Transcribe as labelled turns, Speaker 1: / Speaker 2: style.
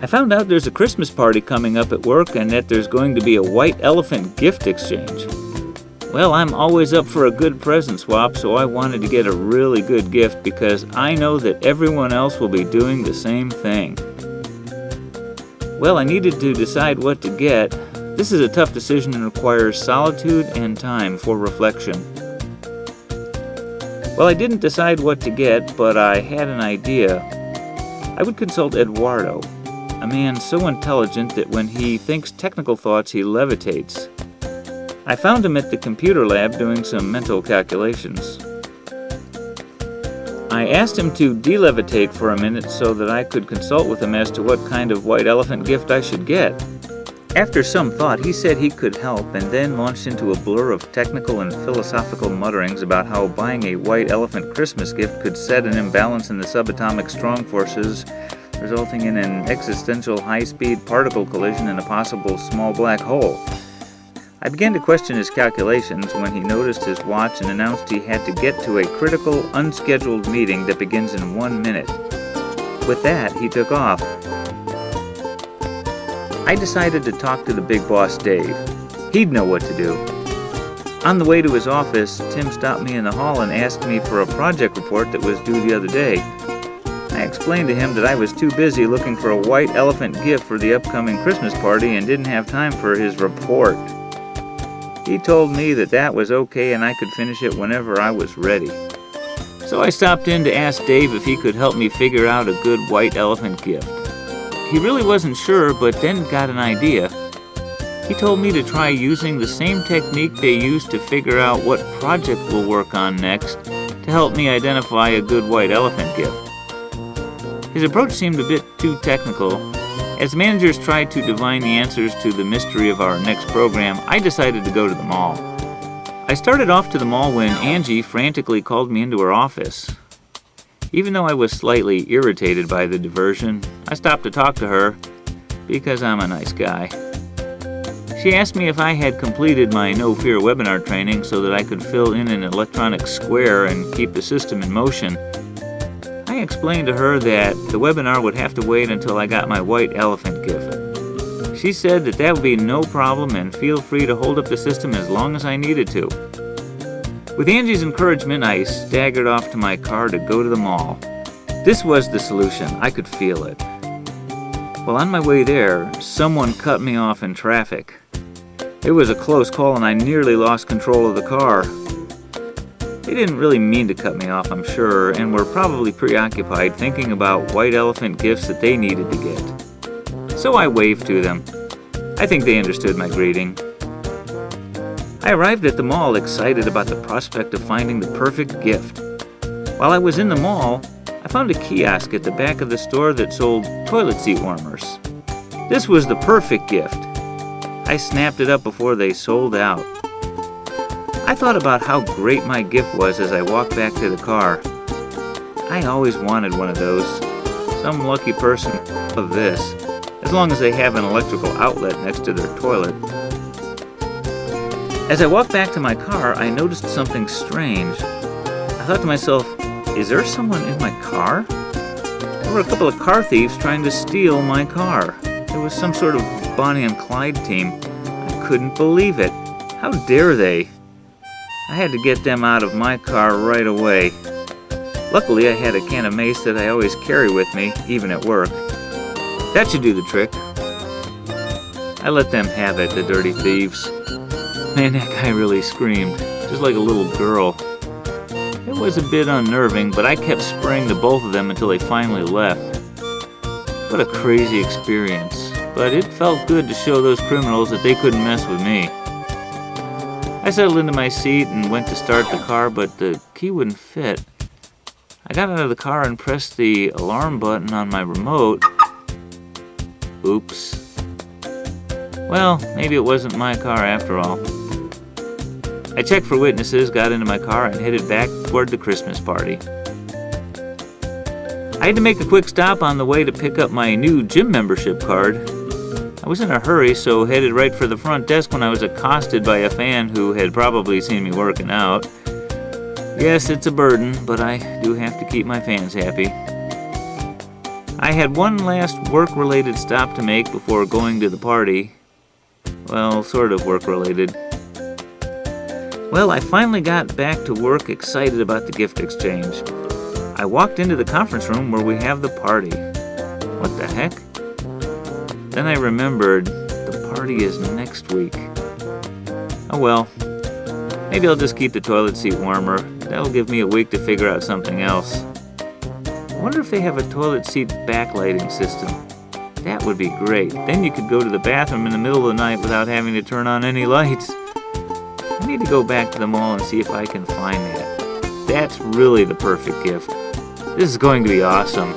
Speaker 1: I found out there's a Christmas party coming up at work and that there's going to be a white elephant gift exchange. Well, I'm always up for a good present swap, so I wanted to get a really good gift because I know that everyone else will be doing the same thing. Well, I needed to decide what to get. This is a tough decision and requires solitude and time for reflection. Well, I didn't decide what to get, but I had an idea. I would consult Eduardo, a man so intelligent that when he thinks technical thoughts, he levitates. I found him at the computer lab doing some mental calculations. I asked him to de-levitate for a minute so that I could consult with him as to what kind of white elephant gift I should get. After some thought, he said he could help and then launched into a blur of technical and philosophical mutterings about how buying a white elephant Christmas gift could set an imbalance in the subatomic strong forces, resulting in an existential high-speed particle collision and a possible small black hole. I began to question his calculations when he noticed his watch and announced he had to get to a critical, unscheduled meeting that begins in 1 minute. With that, he took off. I decided to talk to the big boss, Dave. He'd know what to do. On the way to his office, Tim stopped me in the hall and asked me for a project report that was due the other day. I explained to him that I was too busy looking for a white elephant gift for the upcoming Christmas party and didn't have time for his report. He told me that that was okay and I could finish it whenever I was ready. So I stopped in to ask Dave if he could help me figure out a good white elephant gift. He really wasn't sure, but then got an idea. He told me to try using the same technique they use to figure out what project we'll work on next to help me identify a good white elephant gift. His approach seemed a bit too technical. As managers tried to divine the answers to the mystery of our next program, I decided to go to the mall. I started off to the mall when Angie frantically called me into her office. Even though I was slightly irritated by the diversion, I stopped to talk to her because I'm a nice guy. She asked me if I had completed my No Fear webinar training so that I could fill in an electronic square and keep the system in motion. I explained to her that the webinar would have to wait until I got my white elephant gift. She said that would be no problem and feel free to hold up the system as long as I needed to. With Angie's encouragement, I staggered off to my car to go to the mall. This was the solution. I could feel it. Well, on my way there, someone cut me off in traffic. It was a close call and I nearly lost control of the car. They didn't really mean to cut me off, I'm sure, and were probably preoccupied thinking about white elephant gifts that they needed to get. So I waved to them. I think they understood my greeting. I arrived at the mall excited about the prospect of finding the perfect gift. While I was in the mall, I found a kiosk at the back of the store that sold toilet seat warmers. This was the perfect gift. I snapped it up before they sold out. I thought about how great my gift was as I walked back to the car. I always wanted one of those. Some lucky person of this, as long as they have an electrical outlet next to their toilet. As I walked back to my car, I noticed something strange. I thought to myself, is there someone in my car? There were a couple of car thieves trying to steal my car. It was some sort of Bonnie and Clyde team. I couldn't believe it. How dare they? I had to get them out of my car right away. Luckily, I had a can of mace that I always carry with me, even at work. That should do the trick. I let them have it, the dirty thieves. Man, that guy really screamed, just like a little girl. It was a bit unnerving, but I kept spraying to both of them until they finally left. What a crazy experience, but it felt good to show those criminals that they couldn't mess with me. I settled into my seat and went to start the car, but the key wouldn't fit. I got out of the car and pressed the alarm button on my remote. Oops. Well, maybe it wasn't my car after all. I checked for witnesses, got into my car, and headed back toward the Christmas party. I had to make a quick stop on the way to pick up my new gym membership card. I was in a hurry, so headed right for the front desk when I was accosted by a fan who had probably seen me working out. Yes, it's a burden, but I do have to keep my fans happy. I had one last work-related stop to make before going to the party. Well, sort of work-related. Well, I finally got back to work excited about the gift exchange. I walked into the conference room where we have the party. What the heck? Then I remembered the party is next week. Oh well, maybe I'll just keep the toilet seat warmer. That'll give me a week to figure out something else. I wonder if they have a toilet seat backlighting system. That would be great. Then you could go to the bathroom in the middle of the night without having to turn on any lights. I need to go back to the mall and see if I can find that. That's really the perfect gift. This is going to be awesome.